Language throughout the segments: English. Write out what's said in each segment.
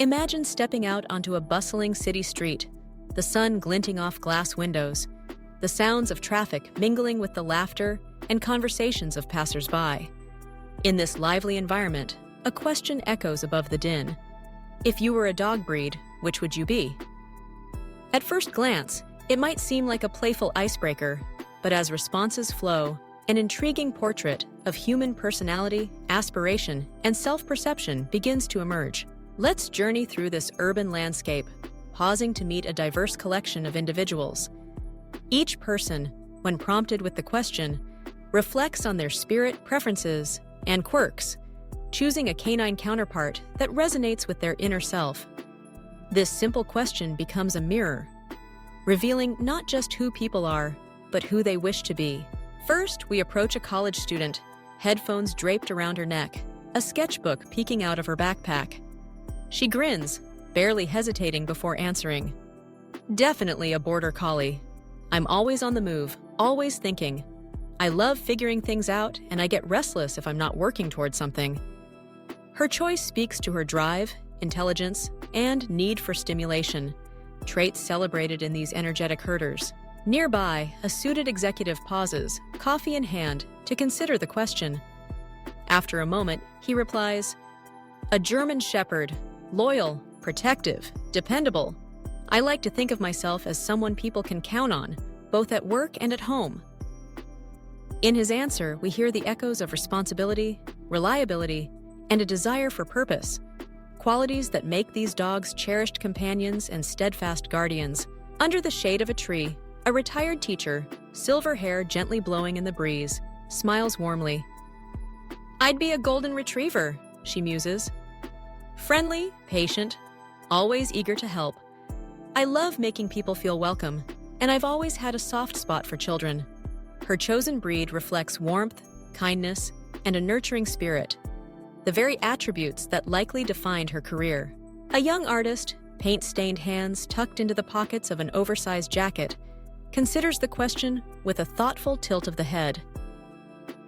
Imagine stepping out onto a bustling city street, the sun glinting off glass windows, the sounds of traffic mingling with the laughter and conversations of passers-by. In this lively environment, a question echoes above the din. If you were a dog breed, which would you be? At first glance, it might seem like a playful icebreaker, but as responses flow, an intriguing portrait of human personality, aspiration, and self-perception begins to emerge. Let's journey through this urban landscape, pausing to meet a diverse collection of individuals. Each person, when prompted with the question, reflects on their spirit, preferences, and quirks, choosing a canine counterpart that resonates with their inner self. This simple question becomes a mirror, revealing not just who people are, but who they wish to be. First, we approach a college student, headphones draped around her neck, a sketchbook peeking out of her backpack. She grins, barely hesitating before answering. Definitely a border collie. I'm always on the move, always thinking. I love figuring things out, and I get restless if I'm not working towards something. Her choice speaks to her drive, intelligence, and need for stimulation, traits celebrated in these energetic herders. Nearby, a suited executive pauses, coffee in hand, to consider the question. After a moment, he replies, "A German Shepherd, loyal, protective, dependable. I like to think of myself as someone people can count on, both at work and at home." In his answer, we hear the echoes of responsibility, reliability, and a desire for purpose, qualities that make these dogs cherished companions and steadfast guardians. Under the shade of a tree, a retired teacher, silver hair gently blowing in the breeze, smiles warmly. "I'd be a golden retriever," she muses. "Friendly, patient, always eager to help. I love making people feel welcome, and I've always had a soft spot for children." Her chosen breed reflects warmth, kindness, and a nurturing spirit, the very attributes that likely defined her career. A young artist, paint-stained hands tucked into the pockets of an oversized jacket, considers the question with a thoughtful tilt of the head.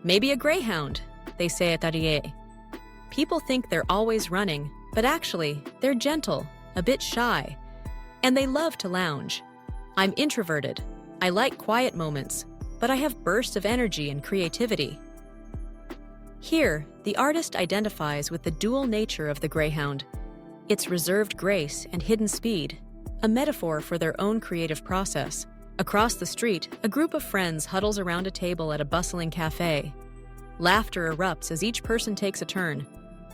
"Maybe a greyhound," they say at Arié. People think they're always running, but actually, they're gentle, a bit shy, and they love to lounge. "I'm introverted. I like quiet moments, but I have bursts of energy and creativity." Here, the artist identifies with the dual nature of the greyhound, its reserved grace and hidden speed, a metaphor for their own creative process. Across the street, a group of friends huddles around a table at a bustling cafe. Laughter erupts as each person takes a turn.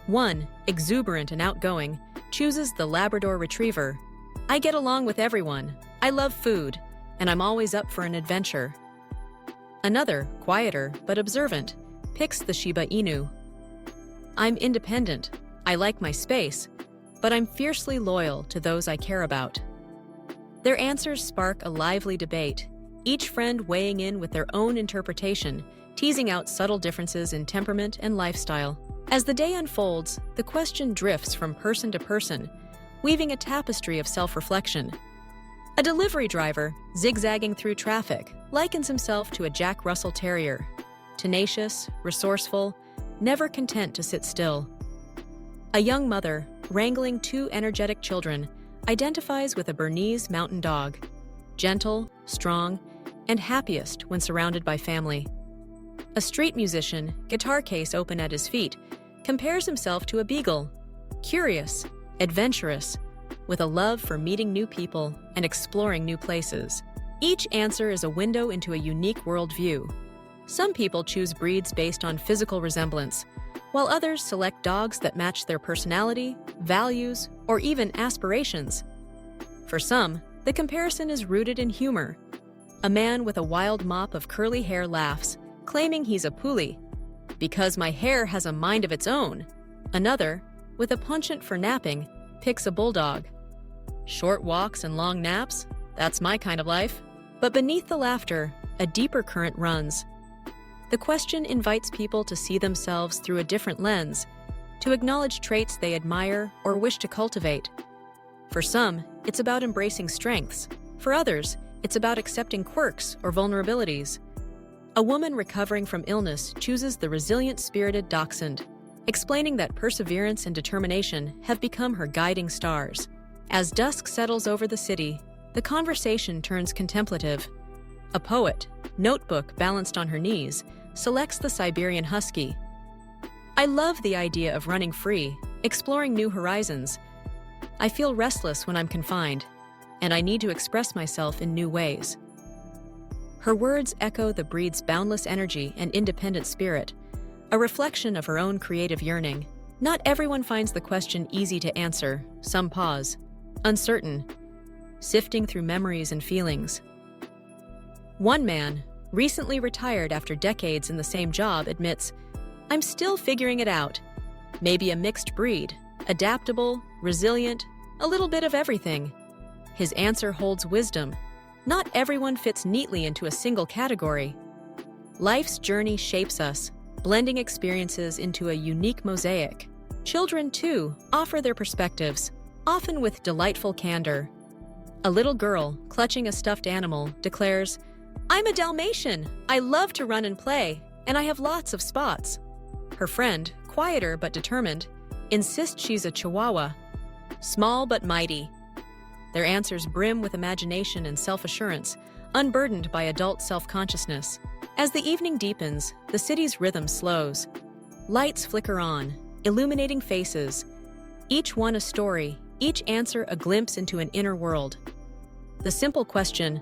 One, exuberant and outgoing, chooses the Labrador Retriever. "I get along with everyone. I love food, and I'm always up for an adventure." Another, quieter but observant, picks the Shiba Inu. "I'm independent. I like my space, but I'm fiercely loyal to those I care about." Their answers spark a lively debate, each friend weighing in with their own interpretation, teasing out subtle differences in temperament and lifestyle. As the day unfolds, the question drifts from person to person, weaving a tapestry of self-reflection. A delivery driver, zigzagging through traffic, likens himself to a Jack Russell Terrier, tenacious, resourceful, never content to sit still. A young mother, wrangling two energetic children, identifies with a Bernese Mountain Dog, gentle, strong, and happiest when surrounded by family. A street musician, guitar case open at his feet, compares himself to a beagle, curious, adventurous, with a love for meeting new people and exploring new places. Each answer is a window into a unique worldview. Some people choose breeds based on physical resemblance, while others select dogs that match their personality, values, or even aspirations. For some, the comparison is rooted in humor. A man with a wild mop of curly hair laughs, claiming he's a puli, "Because my hair has a mind of its own." Another, with a penchant for napping, picks a bulldog. "Short walks and long naps? That's my kind of life." But beneath the laughter, a deeper current runs. The question invites people to see themselves through a different lens, to acknowledge traits they admire or wish to cultivate. For some, it's about embracing strengths. For others, it's about accepting quirks or vulnerabilities. A woman recovering from illness chooses the resilient-spirited dachshund, explaining that perseverance and determination have become her guiding stars. As dusk settles over the city, the conversation turns contemplative. A poet, notebook balanced on her knees, selects the Siberian Husky. I love the idea of running free, exploring new horizons. I feel restless when I'm confined, and I need to express myself in new ways. Her words echo the breed's boundless energy and independent spirit, a reflection of her own creative yearning. Not everyone finds the question easy to answer. Some pause, uncertain, sifting through memories and feelings. One man, recently retired after decades in the same job, admits, "I'm still figuring it out. Maybe a mixed breed, adaptable, resilient, a little bit of everything." His answer holds wisdom. Not everyone fits neatly into a single category. Life's journey shapes us, blending experiences into a unique mosaic. Children, too, offer their perspectives, often with delightful candor. A little girl, clutching a stuffed animal, declares, "I'm a Dalmatian. I love to run and play, and I have lots of spots." Her friend, quieter but determined, insists she's a Chihuahua, small but mighty. Their answers brim with imagination and self-assurance, unburdened by adult self-consciousness. As the evening deepens, the city's rhythm slows. Lights flicker on, illuminating faces, each one a story, each answer a glimpse into an inner world. The simple question,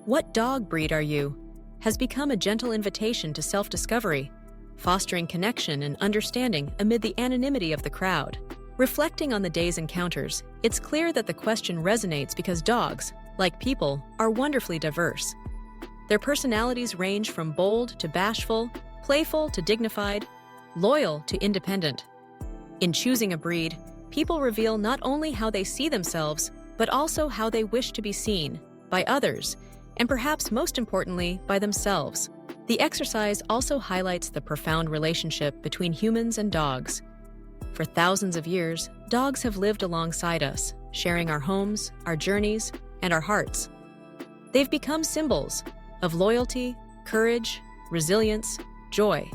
"What dog breed are you?" has become a gentle invitation to self-discovery, fostering connection and understanding amid the anonymity of the crowd. Reflecting on the day's encounters, it's clear that the question resonates because dogs, like people, are wonderfully diverse. Their personalities range from bold to bashful, playful to dignified, loyal to independent. In choosing a breed, people reveal not only how they see themselves, but also how they wish to be seen, by others, and perhaps most importantly, by themselves. The exercise also highlights the profound relationship between humans and dogs. For thousands of years, dogs have lived alongside us, sharing our homes, our journeys, and our hearts. They've become symbols of loyalty, courage, resilience, joy.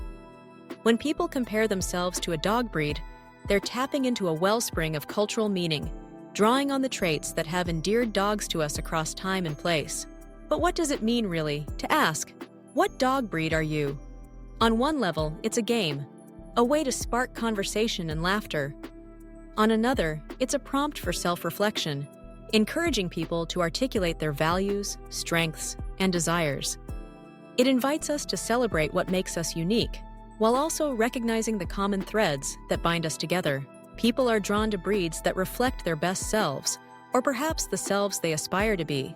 When people compare themselves to a dog breed, they're tapping into a wellspring of cultural meaning, drawing on the traits that have endeared dogs to us across time and place. But what does it mean, really, to ask, "What dog breed are you?" On one level, it's a game, a way to spark conversation and laughter. On another, it's a prompt for self-reflection, encouraging people to articulate their values, strengths, and desires. It invites us to celebrate what makes us unique, while also recognizing the common threads that bind us together. People are drawn to breeds that reflect their best selves, or perhaps the selves they aspire to be.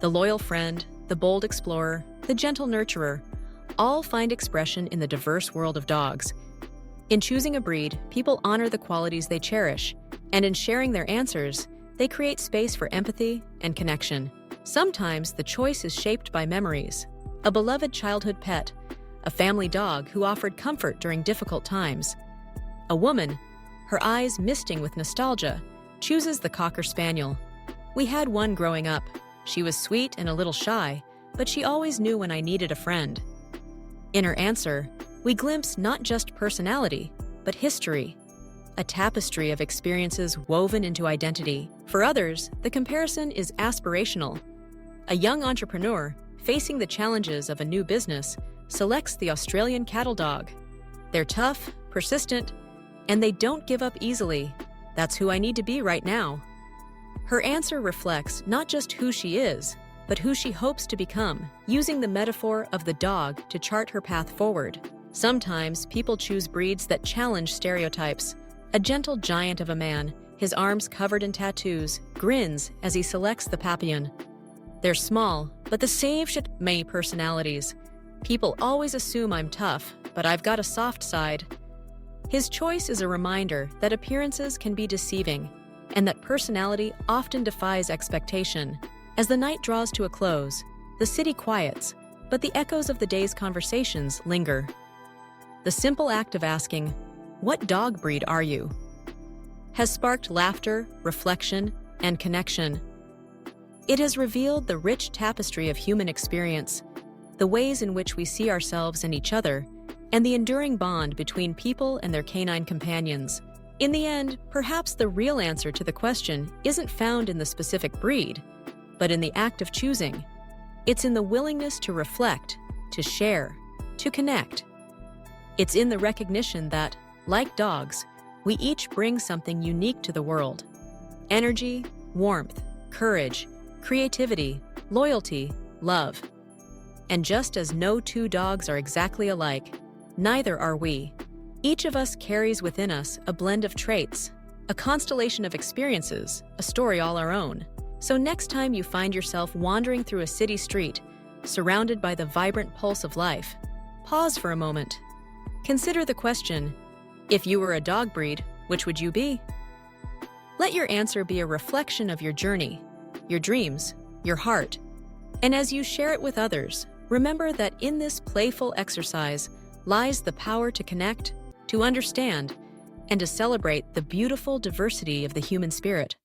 The loyal friend, the bold explorer, the gentle nurturer, all find expression in the diverse world of dogs. In choosing a breed, people honor the qualities they cherish, and in sharing their answers, they create space for empathy and connection. Sometimes the choice is shaped by memories. A beloved childhood pet, a family dog who offered comfort during difficult times. A woman, her eyes misting with nostalgia, chooses the Cocker Spaniel. We had one growing up. She was sweet and a little shy, but she always knew when I needed a friend. In her answer, we glimpse not just personality, but history, a tapestry of experiences woven into identity. For others, the comparison is aspirational. A young entrepreneur, facing the challenges of a new business, selects the Australian cattle dog. They're tough, persistent, and they don't give up easily. That's who I need to be right now. Her answer reflects not just who she is, but who she hopes to become, using the metaphor of the dog to chart her path forward. Sometimes people choose breeds that challenge stereotypes. A gentle giant of a man, his arms covered in tattoos, grins as he selects the Papillon. They're small, but the same many personalities. People always assume I'm tough, but I've got a soft side. His choice is a reminder that appearances can be deceiving, and that personality often defies expectation. As the night draws to a close, the city quiets, but the echoes of the day's conversations linger. The simple act of asking, "What dog breed are you?" has sparked laughter, reflection, and connection. It has revealed the rich tapestry of human experience, the ways in which we see ourselves and each other, and the enduring bond between people and their canine companions. In the end, perhaps the real answer to the question isn't found in the specific breed, but in the act of choosing. It's in the willingness to reflect, to share, to connect. It's in the recognition that, like dogs, we each bring something unique to the world. Energy, warmth, courage, creativity, loyalty, love. And just as no two dogs are exactly alike, neither are we. Each of us carries within us a blend of traits, a constellation of experiences, a story all our own. So next time you find yourself wandering through a city street, surrounded by the vibrant pulse of life, pause for a moment. Consider the question, if you were a dog breed, which would you be? Let your answer be a reflection of your journey, your dreams, your heart. And as you share it with others, remember that in this playful exercise lies the power to connect, to understand, and to celebrate the beautiful diversity of the human spirit.